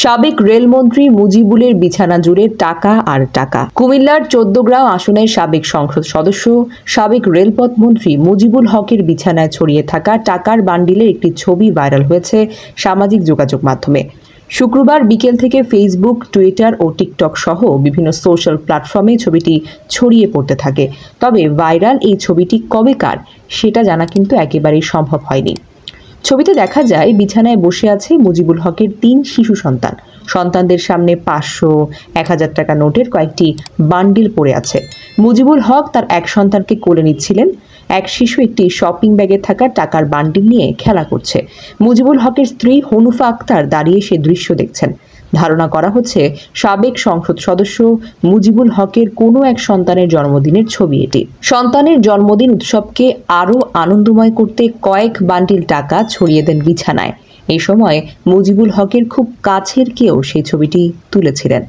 সাবেক রেলমন্ত্রী মুজিবুলের বিছানা জুড়ে টাকা আর টাকা। কুমিল্লার ১৪গ্রাম আসনের সাবেক সংসদ সদস্য, সাবেক রেলপথ মন্ত্রী মুজিবুল হকের বিছানায় ছড়িয়ে থাকা টাকার বান্ডিলের একটি ছবি ভাইরাল হয়েছে সামাজিক যোগাযোগ মাধ্যমে। শুক্রবার বিকেল থেকে ফেসবুক, টুইটার ও টিকটক সহ বিভিন্ন সোশ্যাল প্ল্যাটফর্মে ছবিটি ছড়িয়ে পড়তে থাকে। তবে ভাইরাল এই ছবিটি কবেকার সেটা জানা কিন্তু একেবারেই সম্ভব হয়নি। ছবিতে দেখা যায় বিছানায় বসে আছে মুজিবুল হকের ৩ শিশু সন্তান। সন্তানদের সামনে ৫০০, ১,০০০ টাকা নোটের কয়েকটি বান্ডিল পড়ে আছে। মুজিবুল হক তার এক সন্তানকে কোলে নিচ্ছিলেন। এক শিশু একটি শপিং ব্যাগে থাকা টাকার বান্ডিল নিয়ে খেলা করছে। মুজিবুল হকের স্ত্রী হনুফা আক্তার দাঁড়িয়ে সে দৃশ্য দেখছেন। ধারণা করা হচ্ছে সাবেক সংসদ সদস্য মুজিবুল হকের কোনো এক সন্তানের জন্মদিনের ছবি এটি। সন্তানের জন্মদিন উৎসবকে আরও আনন্দময় করতে কয়েক বান্ডিল টাকা ছড়িয়ে দেন বিছানায়। এই সময় মুজিবুল হকের খুব কাছের কেউ সেই ছবিটি তুলেছিলেন।